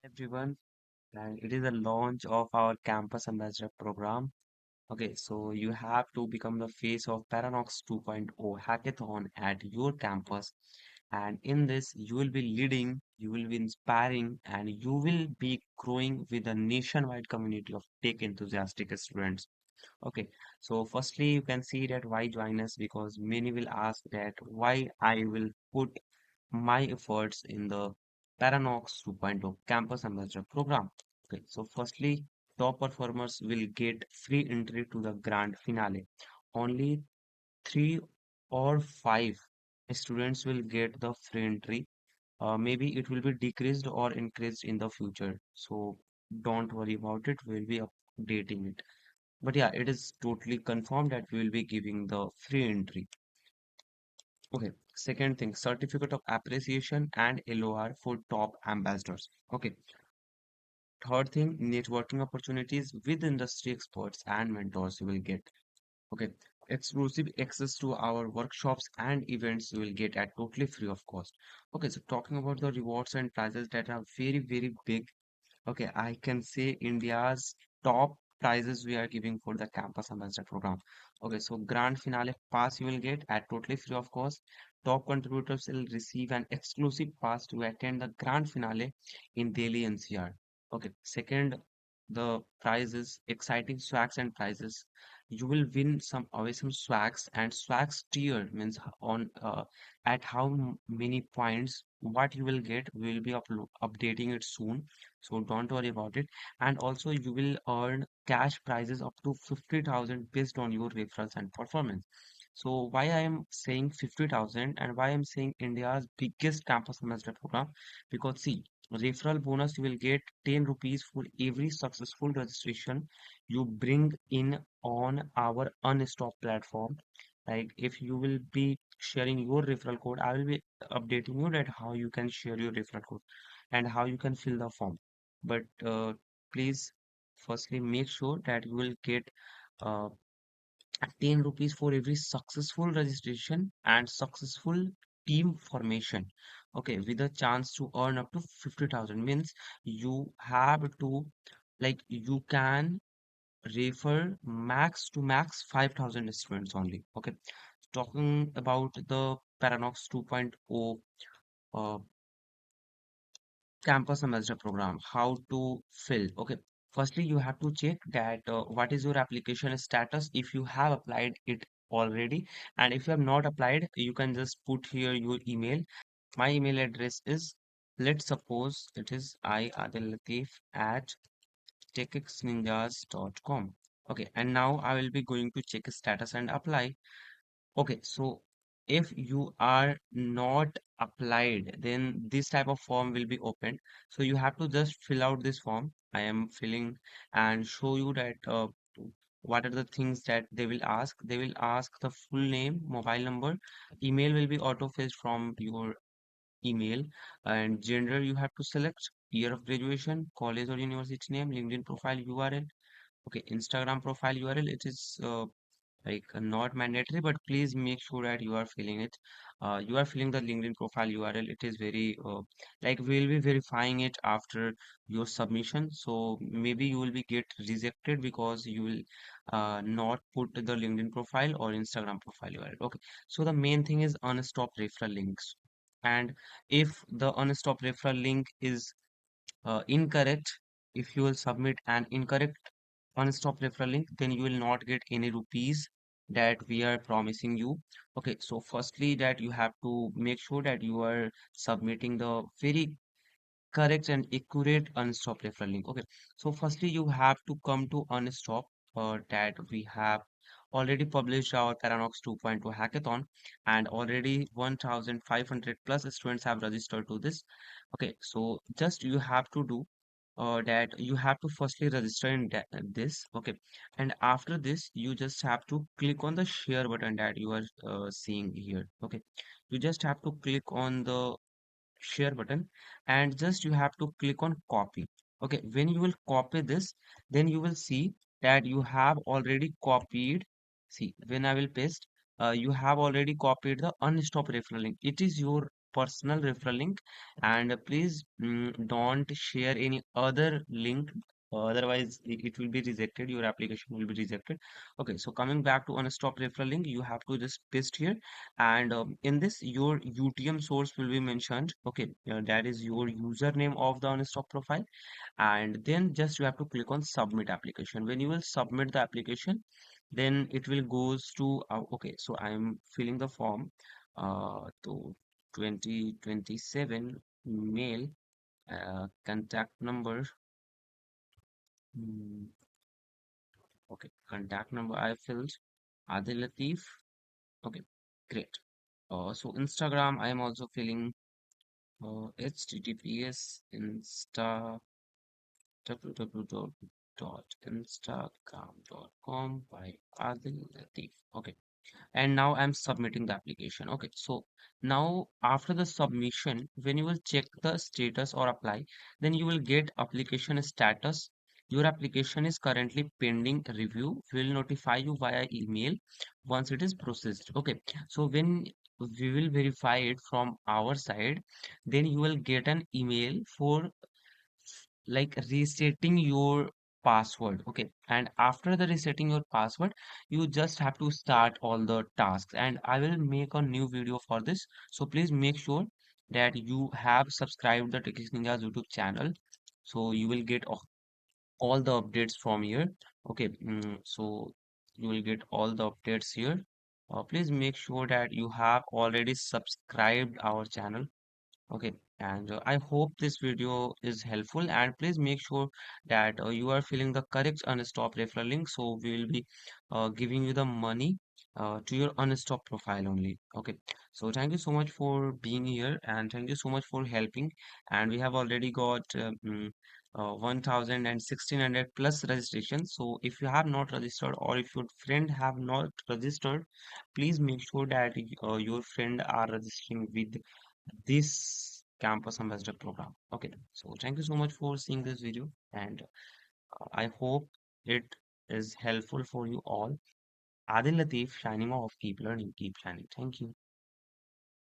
Everyone, and it is the launch of our campus ambassador program. Okay, so you have to become the face of Paranox 2.0 hackathon at your campus. And in this, you will be leading, you will be inspiring, and you will be growing with a nationwide community of tech enthusiastic students. Okay, so firstly, you can see that why join us because many will ask that why I will put my efforts in the Paranox 2.0 Campus Ambassador Program. Okay, so firstly, top performers will get free entry to the grand finale. Only three or five students will get the free entry. Maybe it will be decreased or increased in the future. So don't worry about it. We'll be updating it. But yeah, it is totally confirmed that we will be giving the free entry. Okay, second thing, certificate of appreciation and LOR for top ambassadors. Okay, third thing, networking opportunities with industry experts and mentors you will get. Okay, exclusive access to our workshops and events you will get at totally free of cost. Okay, so talking about the rewards and prizes that are very, very big. Okay, I can say India's top prizes we are giving for the campus ambassador program. Okay, so grand finale pass you will get at totally free of cost. Top contributors will receive an exclusive pass to attend the grand finale in Delhi NCR. Okay, second, the prizes, exciting swags and prizes. You will win some awesome swags and swags tier means on at how many points what you will get. We will be updating it soon, so don't worry about it. And also you will earn cash prizes up to 50,000 based on your referrals and performance. So why I am saying 50,000 and why I'm saying India's biggest campus ambassador program? Because see, referral bonus you will get 10 rupees for every successful registration you bring in on our Unstop platform. Like if you will be sharing your referral code, I will be updating you that how you can share your referral code and how you can fill the form. But please, firstly, make sure that you will get uh, 10 rupees for every successful registration and successful team formation. Okay, with a chance to earn up to 50,000 means you have to you can refer max to max 5,000 students only. Okay, talking about the Paranox 2.0 uh, campus ambassador program, how to fill. Okay, firstly you have to check that what is your application status if you have applied it already, and if you have not applied you can just put here your email. My email address is, let's suppose it is iadil at techxninjas.com. Okay, and now I will be going to check status and apply. Okay, so if you are not applied, then this type of form will be opened. So you have to just fill out this form. I am filling and show you that what are the things that they will ask. They will ask the full name, mobile number, email will be auto-filled from your email, and gender you have to select, year of graduation, college or university name, LinkedIn profile URL. Okay, Instagram profile URL. It is not mandatory, but please make sure that you are filling it. You are filling the LinkedIn profile URL. It is very we'll be verifying it after your submission. So maybe you will be get rejected because you will not put the LinkedIn profile or Instagram profile URL. Okay. So the main thing is unstop referral links. And if the unstop referral link is incorrect, if you will submit an incorrect unstop referral link, then you will not get any rupees that we are promising you. Okay, so firstly that you have to make sure that you are submitting the very correct and accurate unstop referral link. Okay, so firstly you have to come to unstop, that we have already published our Paranox 2.0 hackathon, and already 1,500 plus students have registered to this. Okay, so just you have to do that you have to firstly register in this. Okay, and after this you just have to click on the share button that you are seeing here. Okay, you just have to click on the share button and just you have to click on copy. Okay, when you will copy this, then you will see that you have already copied. See, when I will paste, you have already copied the unstop referral link. It is your personal referral link, and please don't share any other link. Otherwise, it will be rejected. Your application will be rejected. Okay, so coming back to unstop referral link, you have to just paste here, and in this, your UTM source will be mentioned. Okay, that is your username of the unstop profile, and then just you have to click on submit application. When you will submit the application, then it will goes to okay, so I'm filling the form to 2027 mail, contact number. mm, okay, contact number I filled, Adil Latif. Okay, great. So Instagram I am also filling, https insta www.instagram.com by Adil Latif. Okay, and now I'm submitting the application. Okay, so now after the submission, when you will check the status or apply, then you will get application status. Your application is currently pending review. We will notify you via email once it is processed. Okay, so when we will verify it from our side, then you will get an email for like resetting your password. Okay, and after the resetting your password, you just have to start all the tasks, and I will make a new video for this, so please make sure that you have subscribed the TechXNinjas YouTube channel, so you will get all the updates from here. Okay, so you will get all the updates here. Please make sure that you have already subscribed our channel. Okay, and I hope this video is helpful, and please make sure that you are filling the correct unstop referral link, so we will be giving you the money to your unstop profile only. Okay, so thank you so much for being here, and thank you so much for helping. And we have already got 1000 and 1600 plus registration. So if you have not registered, or if your friend have not registered, please make sure that your friend are registering with this campus ambassador program. Okay, so thank you so much for seeing this video, and I hope it is helpful for you all. Adil Latif signing off. Keep learning, keep shining. Thank you.